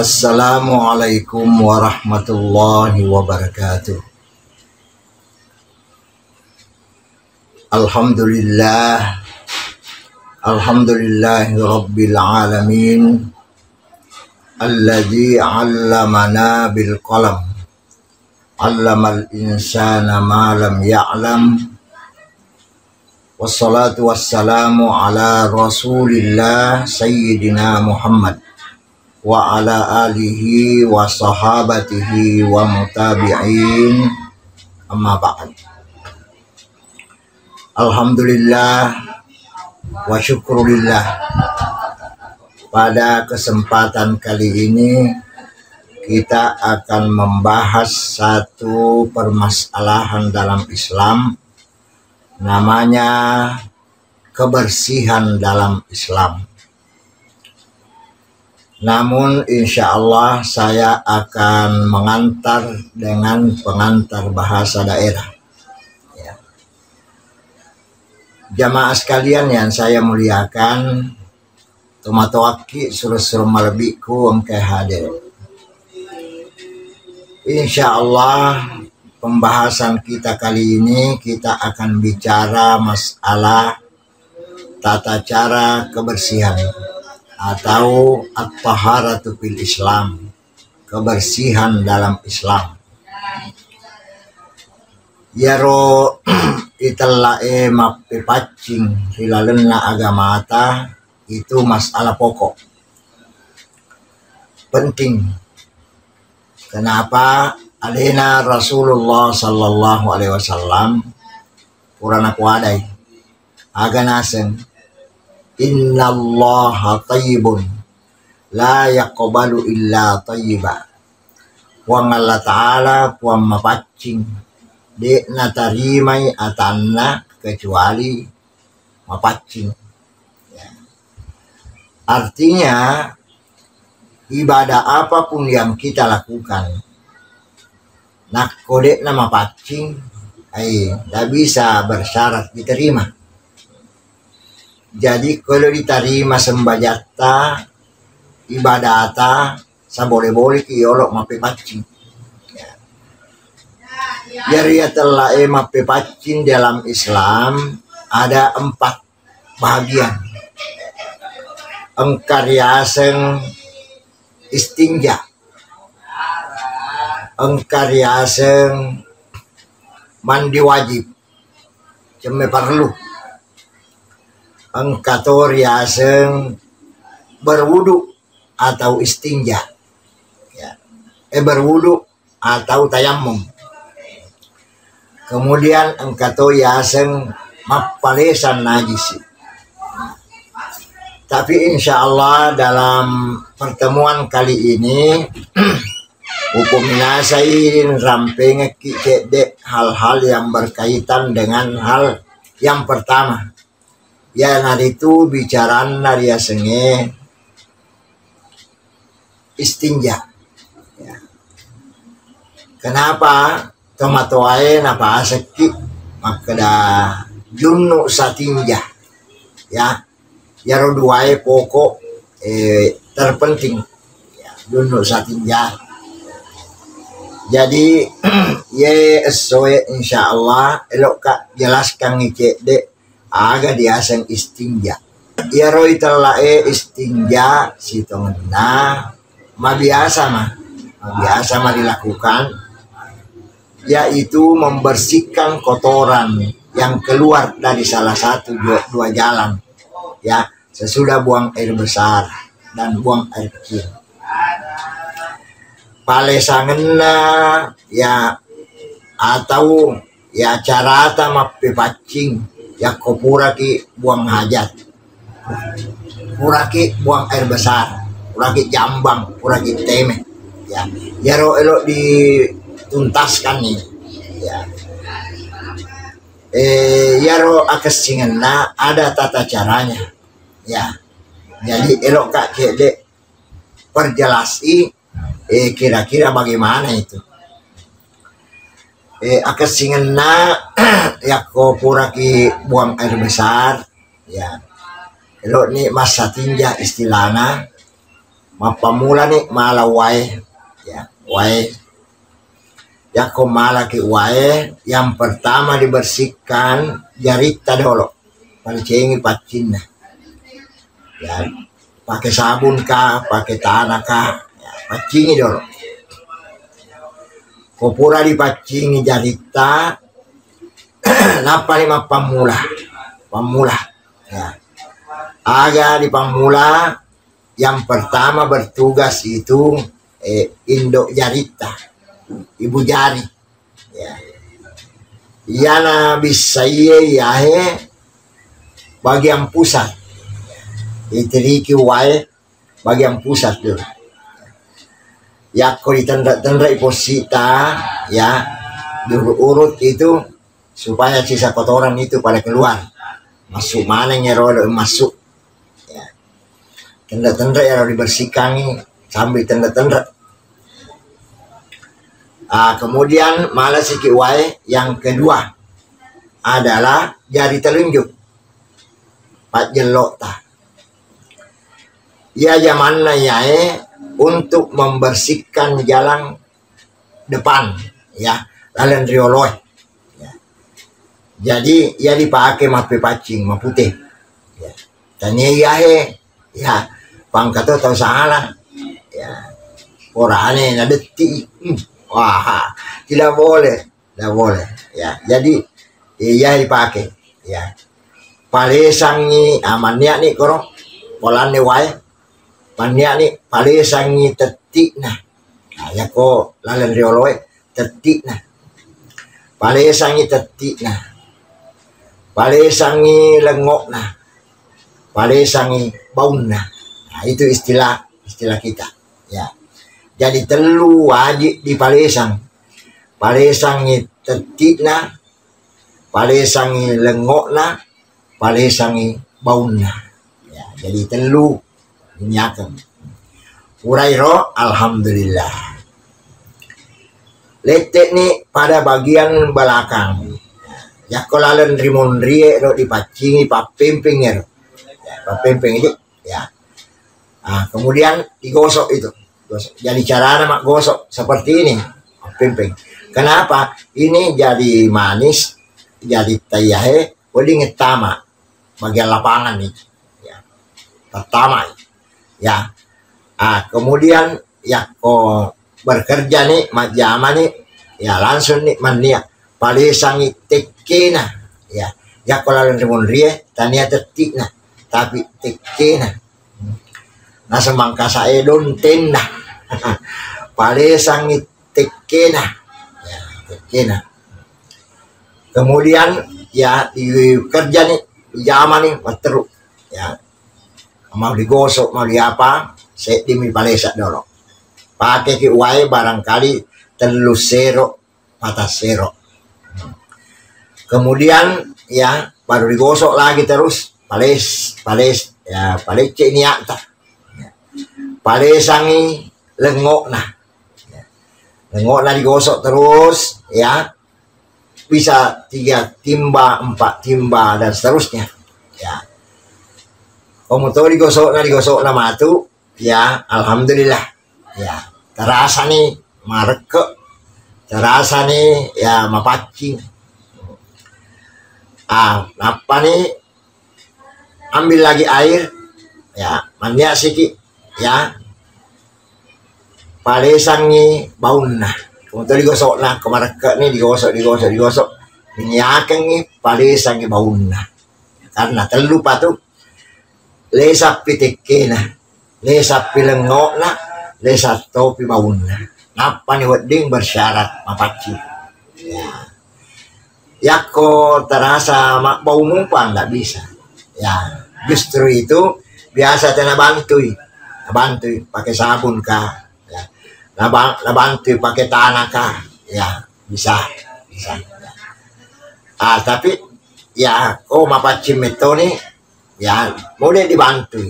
Assalamualaikum warahmatullahi wabarakatuh. Alhamdulillah, alhamdulillahi rabbil alamin, alladzi 'allamana bil qalam, 'allamal insana ma lam ya'lam. Wassalatu wassalamu ala rasulillah sayyidina Muhammad wa ala alihi wa sahabatihi wa mutabi'in, amma ba'd. Alhamdulillah wa syukurillah. Pada kesempatan kali ini kita akan membahas satu permasalahan dalam Islam, namanya kebersihan dalam Islam. Namun insya Allah saya akan mengantar dengan pengantar bahasa daerah. Ya. Jamaah sekalian yang saya muliakan, tumatowaki suruh malebiku engkau hadir. Insya Allah pembahasan kita kali ini kita akan bicara masalah tata cara kebersihan atau at-taharatu fil Islam, kebersihan dalam Islam. Yaro italae mapipacing hilalena agama ata, itu masalah pokok penting. Kenapa? Alena Rasulullah sallallahu alaihi wasallam Qur'an kuadai aganasen innallaha tayyibun la yaqbalu illa tayyiba. Puang Allah Ta'ala puang mapacing de natarimai atanna kecuali mapacing. Ya. Artinya ibadah apapun yang kita lakukan nak kodek nama pacing tidak bisa bersyarat diterima. Jadi kalau diterima sembajata ibadata saboleh-boleh kiolok mape pacing. Jadi telah mape pacing dalam Islam ada 4 bagian. Engkaryasen istinja, engkaryasen mandi wajib ceme perlu, engkatoriasen berwudu atau istinja, ya. Berwudu atau tayamum. Kemudian engkatoriasen mapalesan najis. Tapi insya Allah dalam pertemuan kali ini hukum nasain ramping kicedek hal-hal yang berkaitan dengan hal yang pertama. Ya nari itu bicaraan nari senge istinja. Ya. Kenapa? Tomatoae napa aseki makada junnu satinja. Ya. Yaro duae pokok terpenting. Ya, junnu satinja. Jadi ye soe insyaallah elok kak jelaskan ngicek dek aga diaseng istinja. Ya roi telae istinja sitongna biasa mah dilakukan, yaitu membersihkan kotoran yang keluar dari salah satu dua jalan, ya, sesudah buang air besar dan buang air kecil. Palesangena ya atau ya cara mape pacing ya kopuraki buang hajat, puraki buang air besar, puraki jambang, puraki teme, ya yaro elok dituntaskan nih, ya. Yaro akesingena ada tata caranya, ya. Jadi elok kak cedek perjelasi kira-kira bagaimana itu. Akesingena ya ko puraki buang air besar, ya elok ni masa tinja istilahna mapamula nih mala wae ya wae ya mala ki wae. Yang pertama dibersihkan jarita dulu pancengi pacinna ya, pakai sabun kah, pakai tanah kah ya, pacingi dulu. Kopura dipacingi jarita napa lima pamula ya. Aga di pamula yang pertama bertugas itu induk jarita, ibu jari ya. Yana bisa yahe bagian pusat itiriki wae bagian pusat dulu ya. Kau ditendra posita ya, diurut itu supaya sisa kotoran itu pada keluar masuk mana ngerolo masuk ya. Tenda-tenda ya dibersihkan sambil tenda-tenda. Kemudian malah sikit wae yang kedua adalah jari telunjuk pat jelok ta ya zamanna yae untuk membersihkan jalan depan ya, lalan rioloi ya. Jadi ya dipakai mape pacing maputih ya. Tanya yae ya pangkato tahu salah ya, orane na detik wah tidak boleh ya. Jadi ya dipakai ya, palesangi amannya nih koro polane wae mania nih palesangi tetik nah ya ko lalan rioloi tetik nah palesangi tetik nah palesangi lengok nah palesangi baun nah itu istilah kita ya. Jadi telu wajib di palesangi tetik nah palesangi lengok nah palesangi baun nah ya. Jadi telu nyakem urairo alhamdulillah. Letek nih pada bagian belakang ya, kolalan rimon rie ro dipacingi papempeng ya, papempeng itu ya. Kemudian digosok itu gosok. Jadi cara mak gosok seperti ini papempeng. Kenapa ini jadi manis jadi tayahe boleh ngetama bagian lapangan nih ya, pertama ya. Kemudian ya kok bekerja nih majama nih ya langsung nih mania palesangi tekena ya ya kalau rimon rie tania tetik nah tapi tekena nah semangka saya don tenda palesangi tekena ya tekena. Kemudian ya di kerja nih jama nih terus ya, mau digosok mau diapa saya demi palesa dulu pakai ki wae barangkali telu sero patah sero. Kemudian ya baru digosok lagi terus pales ya palece niat ya. Palesangi lengok nah ya. Lengok nah digosok terus ya, bisa 3 timba 4 timba dan seterusnya ya. Komotor digosok na matu ya, alhamdulillah ya, terasa nih mareke, terasa nih ya mapacing. Apa nih ambil lagi air ya, mania sikit ya, palesangi baun nah, komotor digosok nah kemareke nih digosok minyakan nih palesangi baun nah, karena terlupa tuh lesa pitekena lesa pilengok na lesa topi baun na napa ni wedding bersyarat mapaci ya. Yako terasa mak bau mumpang nggak bisa ya, justru itu biasa tena bantui pakai sabun kah ya, bantui pakai tanah kah ya, bisa ya. Tapi ya mapaci metode ya boleh dibantu.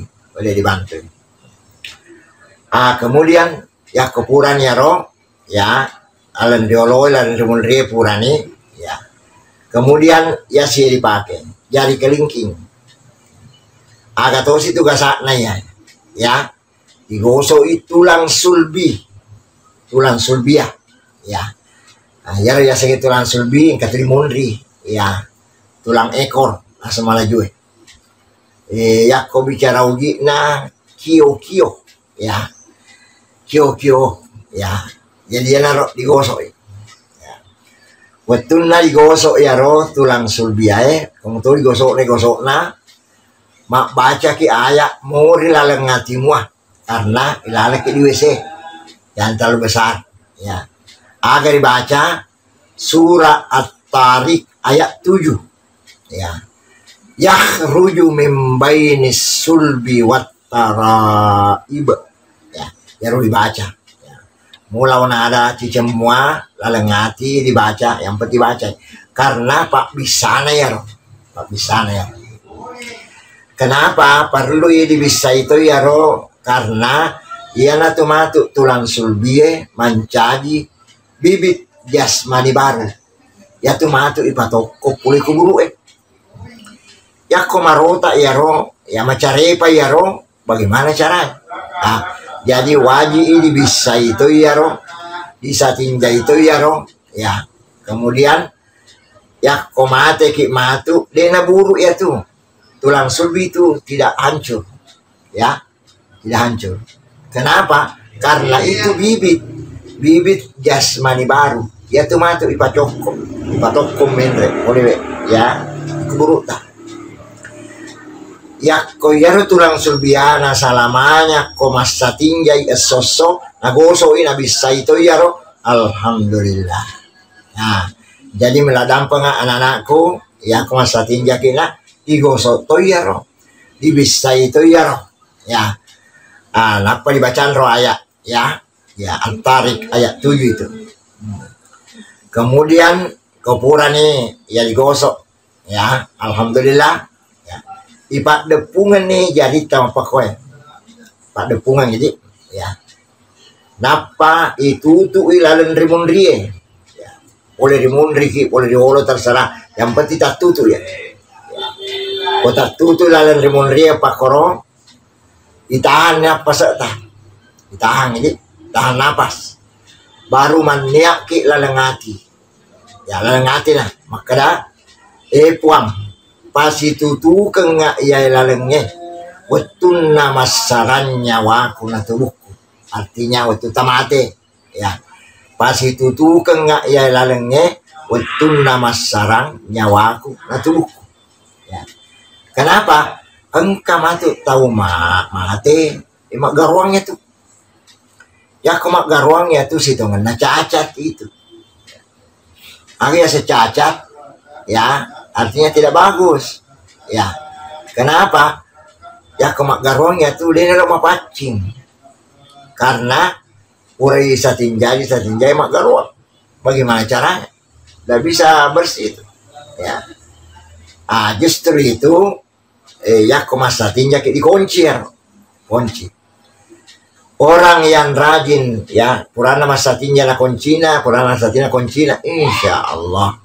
Kemudian ya kepuran ya ro ya alan dioloi lan rimulri purani ya. Kemudian ya sih dipakai jari kelingking agak tos itu gasakna ya digosok itu tulang sulbiah ya. Nah, ya sakit tulang sulbi katri mondri ya, tulang ekor asa malaju ya ko bicara ugi na kio ya, kio ya, jadi ya naro digosok ya. Waktu na digosok ya ro tulang sulbiah kamu tuh digosok na mak baca ki ayat mau rilalengati muah karena ilalek di WC yang terlalu besar ya. Agar dibaca surah At-Tariq ayat 7 ya, yakhruju min bainis sulbi wat taraib ya, harus dibaca ya. Mula ada cicemua lalengati dibaca, yang penting baca karena Pak bisana ya roh, Pak bisana ya. Kenapa perlu ya bisa itu ya roh? Karena ia matu tulang sulbie mancaji bibit jasmani baru ya tuh matu ipatoko pulih kuburu ya komarota ya ro ya macarepa ya ro, bagaimana caranya? Nah, jadi wajib ini bisa itu ya ro, bisa tinja itu ya ro ya. Kemudian ya komate ki matu dena buru ya tuh tulang sulbi itu tidak hancur ya, tidak hancur. Kenapa? Karena itu bibit jasmani baru ya tuh matu ipatoko menre oleh ya kuburu tak ya ko yaro tulang sulbiana salamanya ko masa tinjai esoso nagoso ina bisa itu yaro alhamdulillah. Nah jadi meladampang anak-anakku ya ko masa tinjakina igoso to yaro di bisa itu yaro ya. Napa dibacaan roh ayat ya At-Tariq ayat 7 itu. Kemudian kopura nih ya digosok ya, alhamdulillah ya. Ipak depungan nih jadi tampak koe pak depungan jadi ya napa itu tuh ilalan rimundrie ya, boleh rimundri boleh diolo terserah, yang penting tak tutu ya, kota tutu ilalan rimundrie pak koro ditahan apa setah ditahan jadi tahan napas baru maniak ki lalengati ya, lalengati nah makada puang pas itu tuh kena ya lalengnya waktu nama saran nyawaku na tubuhku, artinya waktu tamate ya pas itu tuh kena ya lalengnya waktu nama sarang nyawaku na tubuhku ya. Kenapa? Engkau matu tahu mate emak garuangnya tuh ya, kemak garuangnya tuh situ ngena cacat itu akhirnya secacat ya, artinya tidak bagus ya. Kenapa? Ya kemak garuangnya tuh dia rumah pacing karena urai satinjai mak garuang, bagaimana caranya? Tidak bisa bersih itu ya. Justru itu ya komasa tinjak dikunci ya, kunci. Orang yang rajin ya purana masa tinjak kuncina, purana masa tinjak kuncina, insya Allah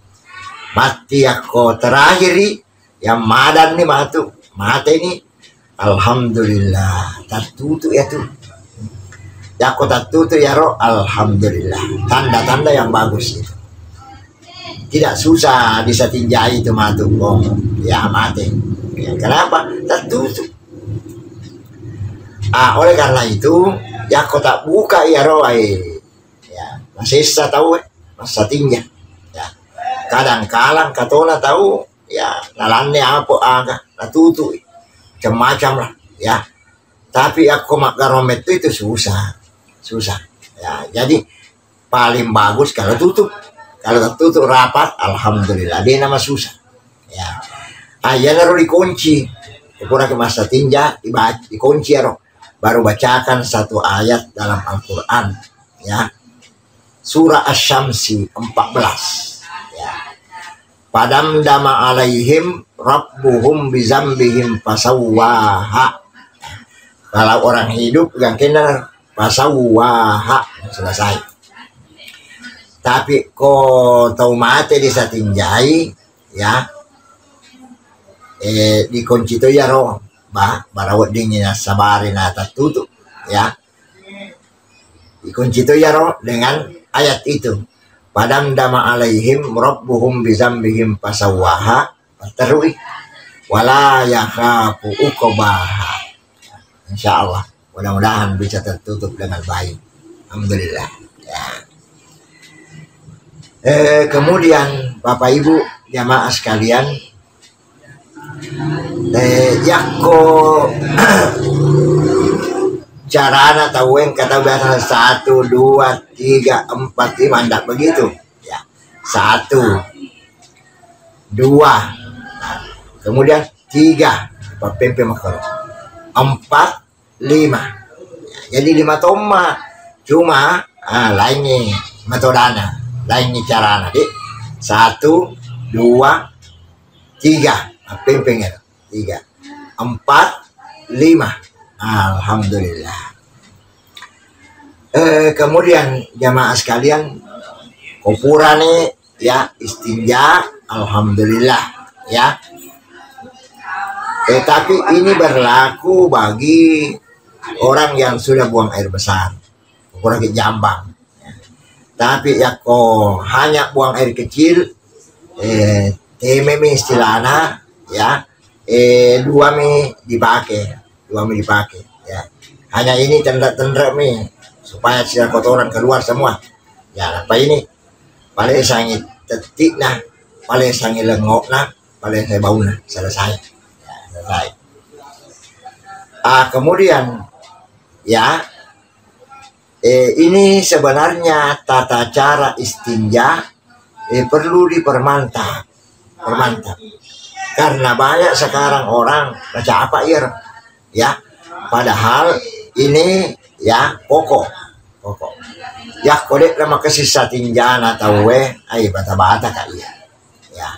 mati aku terakhir yang madan nih mati ini alhamdulillah tertutup ya tuh ya aku tertutup ya roh, alhamdulillah tanda-tanda yang bagus itu. Tidak susah disatinjai itu matu ya mati ya, kenapa? Tertutup. Oleh karena itu ya kau tak buka ya roh ya masih bisa tahu masa tinja ya, kadang-kadang katona tahu ya nalannya apa agak natutup macam-macam lah ya, tapi aku mak garomet itu susah ya. Jadi paling bagus kalau tutup, kalau tertutup rapat alhamdulillah dia nama susah ya. Ya naruh dikunci kurang ke masa tinja dikunci ya roh, baru bacakan satu ayat dalam Al-Quran ya, surah Asy-Syamsi 14 ya. Padamdama alaihim rabbuhum bizambihim fasawwaha. Kalau orang hidup gak kena fasawwaha selesai. Tapi kok tahu mati disatinjai ya, dikunci itu ya roh barawat dingin sabarin atas tutup ya. Dikunci itu ya roh dengan ayat itu. Padam dama alaihim rabbuhum bizambihim pasawwaha terus wala yakhafu uqbaha. Insyaallah mudah-mudahan bisa tertutup dengan baik. Alhamdulillah. Ya. Kemudian Bapak Ibu jamaah sekalian, yakko carana tahu kata biasa 1, 2, 3, 4, 5 enggak begitu ya. 1, 2, kemudian 3 pempe makro 4, 5 ya, jadi 5 toma cuma lainnya metodana lainnya carana di 1, 2, 3 pempengnya 3, 4, 5. Alhamdulillah. Kemudian jamaah sekalian, kupura nih ya istinja, alhamdulillah ya. Tapi ini berlaku bagi orang yang sudah buang air besar, kupura ke jambang. Tapi ya kok hanya buang air kecil, tememi istilahnya ya, 2 mi dipakai. 2 mi dipakai ya. Hanya ini tenda-tenda mi supaya sisa kotoran keluar semua. Ya, apa ini? Paling sangi tetik nah, paling sangi lengok nah, paling saya bau nah, selesai. Ya, selesai. Kemudian ya, ini sebenarnya tata cara istinja perlu dipermantap, karena banyak sekarang orang baca apa ya, padahal ini ya pokok ya kodek nama kesisa tinjana tahu ai bata-bata kali ya,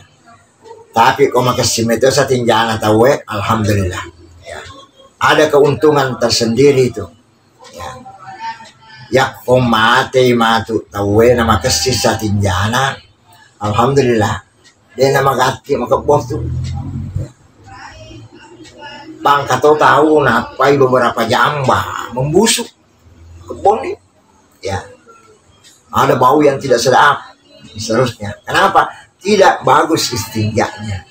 tapi kau makasih itu satinjana tahu alhamdulillah ya, ada keuntungan tersendiri itu ya kau mati matu tahu nama kesisa tinjana alhamdulillah dia nama gati maka bos tuh bang kata tahu napai beberapa jamba membusuk kebun nih ya, ada bau yang tidak sedap seterusnya. Kenapa? Tidak bagus istinjanya.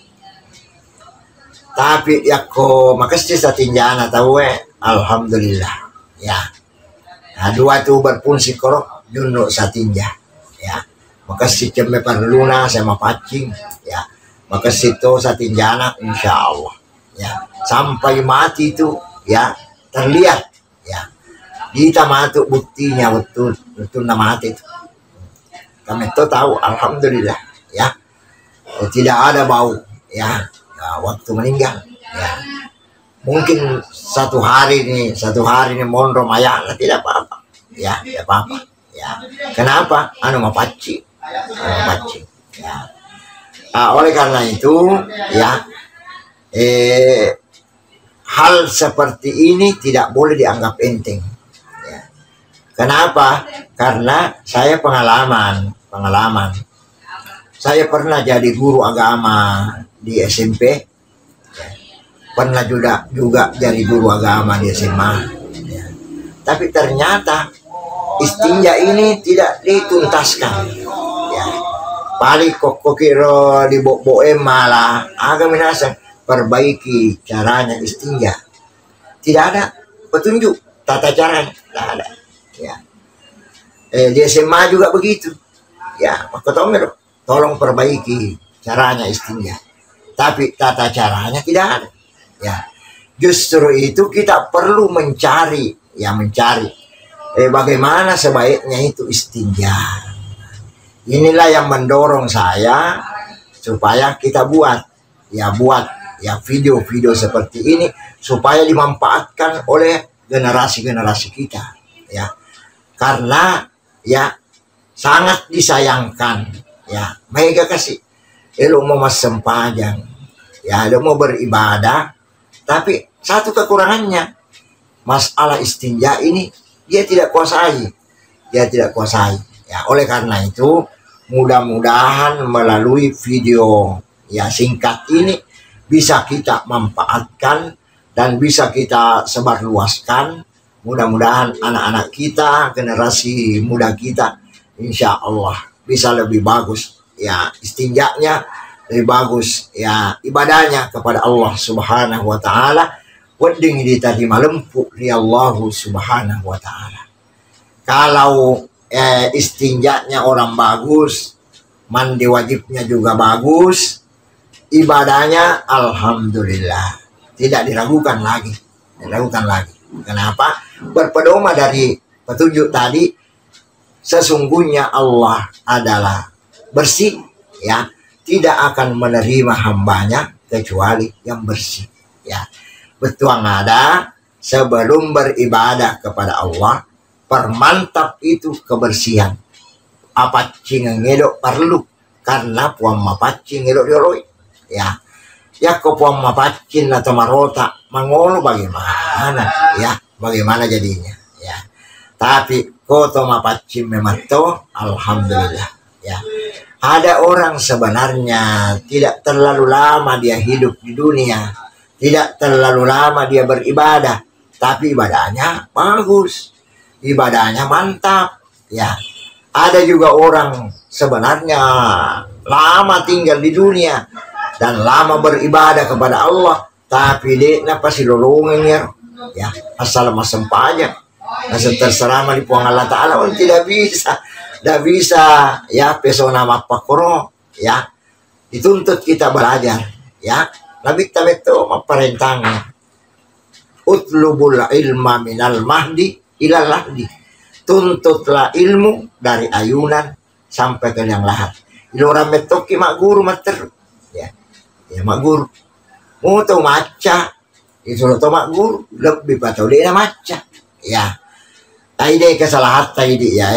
Tapi ya kok makasih satinjana tahu alhamdulillah ya. Nah, 2 itu berfungsi koro junuk satinja ya. Makasih cembe perluna sama pacing ya. Makasih to satinjana insyaallah ya, sampai mati itu ya terlihat ya, kita mati buktinya betul nama mati itu kami itu tahu alhamdulillah ya, tidak ada bau ya, waktu meninggal ya. Mungkin satu hari ini mondro mayana tidak apa-apa ya, tidak apa-apa ya. Kenapa? Mapaci ya. Oleh karena itu ya, hal seperti ini tidak boleh dianggap enteng ya. Kenapa? Karena saya pengalaman saya pernah jadi guru agama di SMP ya. Pernah juga jadi guru agama di SMA ya. Tapi ternyata istinja ini tidak dituntaskan ya. Paling kok kira di boem malah agak minasa perbaiki caranya istinja, tidak ada petunjuk tata caranya, tidak ada ya. Di SMA juga begitu ya, maka tolong perbaiki caranya istinja, tapi tata caranya tidak ada ya. Justru itu kita perlu mencari bagaimana sebaiknya itu istinja. Inilah yang mendorong saya supaya kita buat video-video seperti ini supaya dimanfaatkan oleh generasi-generasi kita ya, karena ya sangat disayangkan ya, mereka kasih lu mau masem panjang ya, lu mau beribadah, tapi satu kekurangannya masalah istinja ini dia tidak kuasai ya. Oleh karena itu mudah-mudahan melalui video ya singkat ini bisa kita manfaatkan dan bisa kita sebarluaskan Mudah-mudahan anak-anak kita, generasi muda kita, insya Allah bisa lebih bagus ya istinjaknya, lebih bagus ya ibadahnya kepada Allah Subhanahu wa taala. Wedding diterima lempuk di Allah Subhanahu wa taala. Kalau istinjaknya orang bagus, mandi wajibnya juga bagus, ibadahnya alhamdulillah tidak diragukan lagi. Kenapa? Berpedoman dari petunjuk tadi, sesungguhnya Allah adalah bersih ya, tidak akan menerima hambanya kecuali yang bersih ya. Betuang ada sebelum beribadah kepada Allah, permantap itu kebersihan. Apa cing ngedok perlu karena puang mapacing ngedok dioroi ya. Ya kok puang mapacin atau marota mangolo bagaimana ya, bagaimana jadinya ya. Tapi koto mapacin memato alhamdulillah ya. Ada orang sebenarnya tidak terlalu lama dia hidup di dunia, tidak terlalu lama dia beribadah, tapi ibadahnya bagus, ibadahnya mantap ya. Ada juga orang sebenarnya lama tinggal di dunia dan lama beribadah kepada Allah, tapi dia pasti lolongan ya asal masem aja, asal terserah di puang Allah Ta'ala. Tidak bisa ya pesona mapakoro ya, dituntut kita belajar ya. Nabi itu perintahnya utlubul ilma minal mahdi ilal lahdi, tuntutlah ilmu dari ayunan sampai ke yang lahat. Ilorang metoki mak guru mater ya mak guru mau tau maca itu lo tau mak guru lebih patau dia maca ya. Tadi kesalahan tadi ya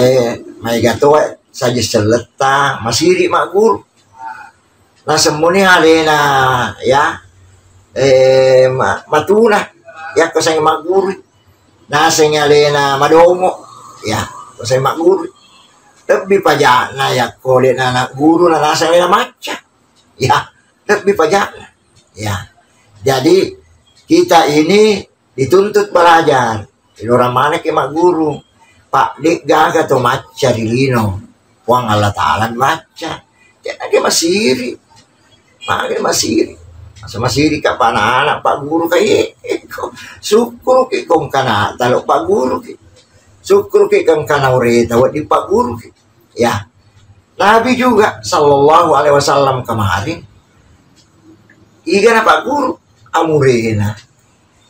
mai gato saja seleta masiri mak guru nah semuanya alena ya matuna ya ko sang mak guru nah sing alena madomo ya ko sang mak guru lebih pajana ya ko le anak guru na nasa alena maca ya, lebih pajak ya. Jadi kita ini dituntut belajar. Orang mana ke mak guru Pak Dik gaga to maca di lino puang Allah Ta'ala maca jadi dia masiri masiri ka anak Pak guru kayak syukur ki kong kana talo Pak guru ki syukur ki kong kana ureta di Pak guru ki ya. Nabi juga sallallahu alaihi wasallam kemarin igana Pak guru amurena,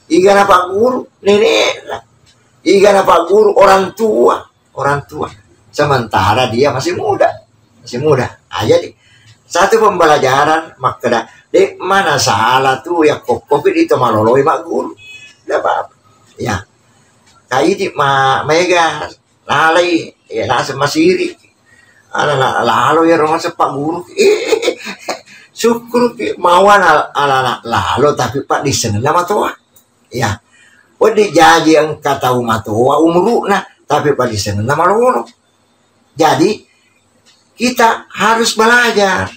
igana Pak guru nenek, igana Pak guru orang tua. Sementara dia masih muda. Aja di satu pembelajaran maka dek mana salah tuh ya covid itu maloloi Pak guru, tidak apa ya. Kayak di mega lalai ya nasa masiri, lalu ya rumah sepak guru. Syukur mawan ala lalu tapi Pak diseneng nama tua ya. Wadi jadi yang kata umatua umurna tapi Pak diseneng nama lono. Jadi kita harus belajar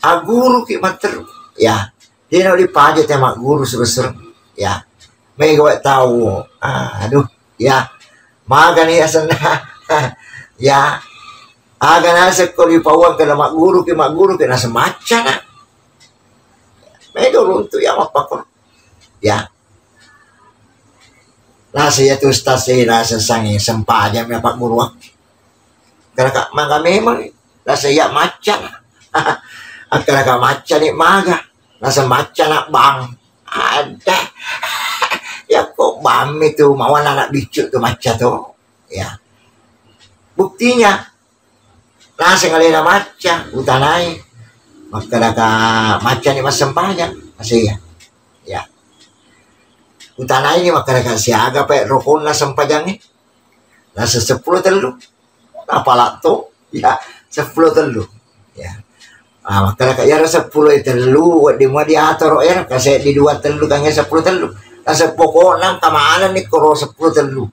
aguru ki mater ya. Dia di pajak tema guru seru ya. Mega tahu aduh ya magan ya sana ya. Aga nasa ko di pawang ka na mak guru ki nasa maca na. Medyo runto ya mapakor. Ya. Nasa ya tu stasi nasa sangi sempaja mi Pak guru. Karena ka maga memang nasa ya maca na. Karena ka maca ni maga. Nasa maca na bang. Ada. Ya kok bam itu mawan anak bicu tu maca tu. Ya. Buktinya nasa ngalena maca utanai maka ka maca ni mas sempanya masih ya utanai ni maka ka siaga pa rokon na sempajang ni nasa 10 telu apala to ya 10 telu ya maka ka yara 10 telu di mo di ator er kasi di 2 telu kanya 10 telu nasa pokok nang kamaanan ni koro 10 telu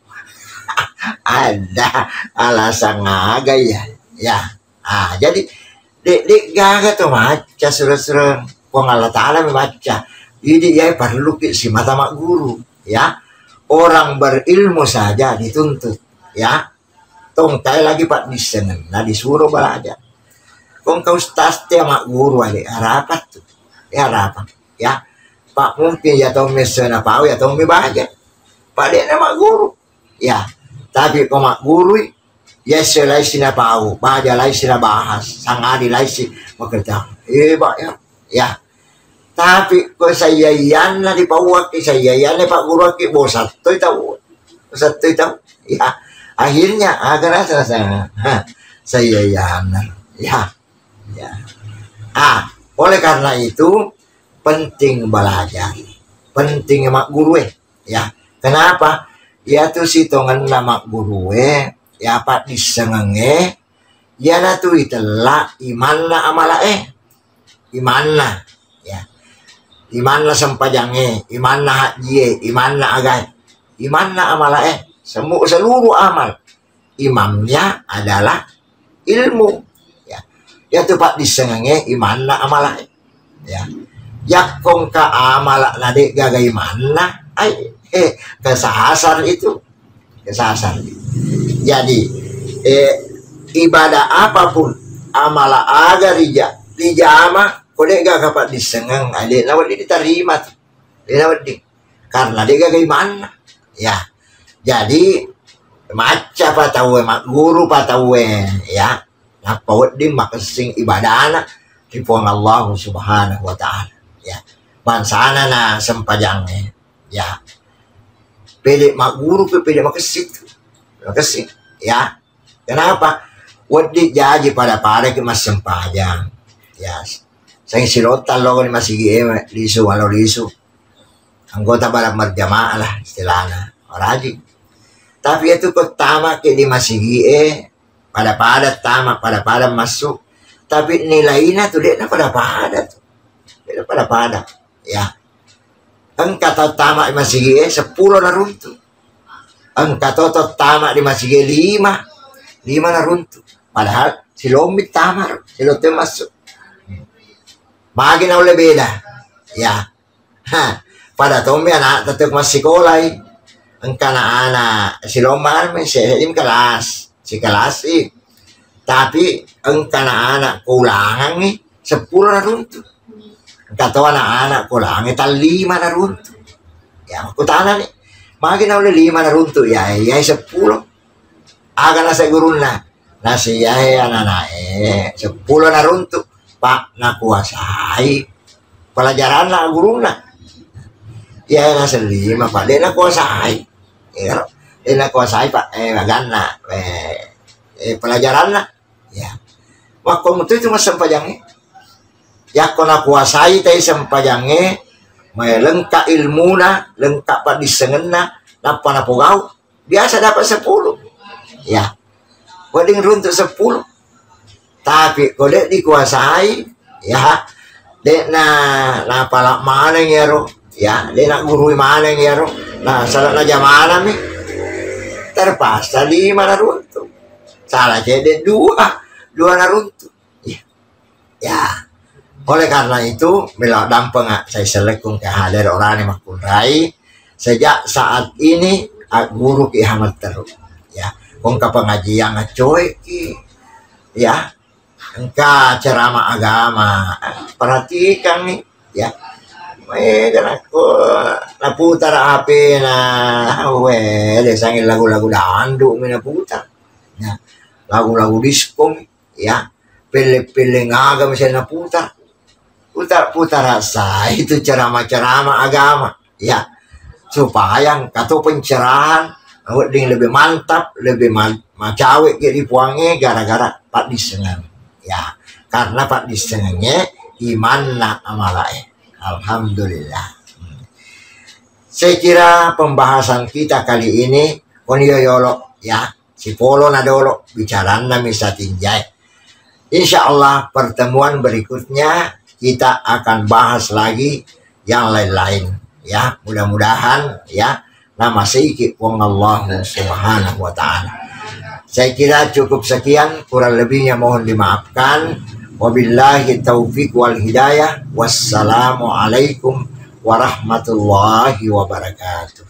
ada alasan ngaga ya. Jadi dek gaga tuh maca suruh Wong Allah Ta'ala membaca. Jadi ya perlu si mata mak guru ya. orang berilmu saja dituntut, ya. Tong tay lagi pak disengen, nah disuruh belajar. Kong kau ustaz teh mak guru ale harapan tuh, ya harapan, ya. Pak mungkin ya tong mesena pau ya tong baca. Pak dia nama guru, ya. Tapi kau mak guru, ya selai sina pau, baca lai sina bahas, sang adi lai si bekerja. Pak ya, ya. Tapi kau saya yan lah di pauak, saya yan pak guru ki bosat tu tahu, ya. Akhirnya agar saya yan, ya. Ya. Oleh karena itu penting belajar, penting mak guru ya. Kenapa? Ya tuh si tongan nama guru ya pak disengenge ya na tuh itulah imanna amala imanna ya, imanna sempajange, imanna haji, imanna agai, imanna amala semua seluruh amal imamnya adalah ilmu. Ya tuh pak disengenge imanna amala ya. Yakong ka amala nade gagai mana kesasar itu kesasar. Jadi ibadah apapun amala agar dijama kode gak kapat disengeng ade lawat diterima tuh lawat di karena dia gagai mana ya. Jadi maca patawe mak guru patawe ya. Napa wedi makasing ibadah anak dipuang Allah subhanahu wa ta'ala ya. Bansana na sempajangnya ya. Pilih mak guru pilih makasih ya. Kenapa? Wedi jaji pada ke mas sempajang ya. Saya silotan logo ni masigi lisu walau lisu anggota balap berjamaah lah istilahnya oraji. Tapi itu pertama ke di masigi pada tamat pada masuk, tapi nilainya tuh dia pada ya. Engkau tahu tamat di masih 10 na runtuh, engkau tahu tamat di masih 5 na runtuh. Padahal si lomit tamat si lote masuk makin oleh beda ya. Pada tombe anak tetap masih sekolah engkau anak si lomar masih kelas si kelas tapi engkau anak kulangan nih 10 na runtuh, engkau anak kulangan tal 5 na runtuh ya. Aku tanya nih makin oleh 5 na runtuh ya 10 agak nasa guru nasi ya anak 10 na runtuh pak na kuasai pelajaran na guru ya nasa 5 pak dia na kuasai ya. Dia kuasai pak magana pelajaran lah ya. Waktu itu mas sempajangnya ya kona kuasai tay sempajangnya lengkap ilmu na lengkap pak disengena napa na pugau biasa dapat 10 ya. Koding runtuh 10 tapi kode dikuasai ya. Dek na palak mana ya ro ya. Dek na guru mana ya ro nah salah na jamana mi terpaksa 5 na runtuh, salah jadi 2 na runtuh ya. Oleh karena itu bila dampeng saya selekung ke hadir orang yang makunrai sejak saat ini guru ki hamat terus ya. Kongka pengajian ngacoy ki ya, engka ceramah agama perhatikan nih ya. Dan aku naputar HP desangin lagu-lagu danduk putar ya. Lagu-lagu disco ya. Pilih-pilih ngaga misalnya putar rasa itu ceramah-ceramah agama ya, supaya kata pencerahan lebih mantap lebih macawek jadi puangnya gara-gara pak disengang ya. Karena pak disengangnya iman na amalae. Alhamdulillah. Saya kira pembahasan kita kali ini konyoyolo ya, si polo nadolo bicara misa tinjai. Insya Allah pertemuan berikutnya kita akan bahas lagi yang lain-lain ya. Mudah-mudahan ya nama sedikit wong Allah subhanahu wa ta'ala. Saya kira cukup sekian, kurang lebihnya mohon dimaafkan. Wabillahi taufiq wal hidayah. Wassalamualaikum warahmatullahi wabarakatuh.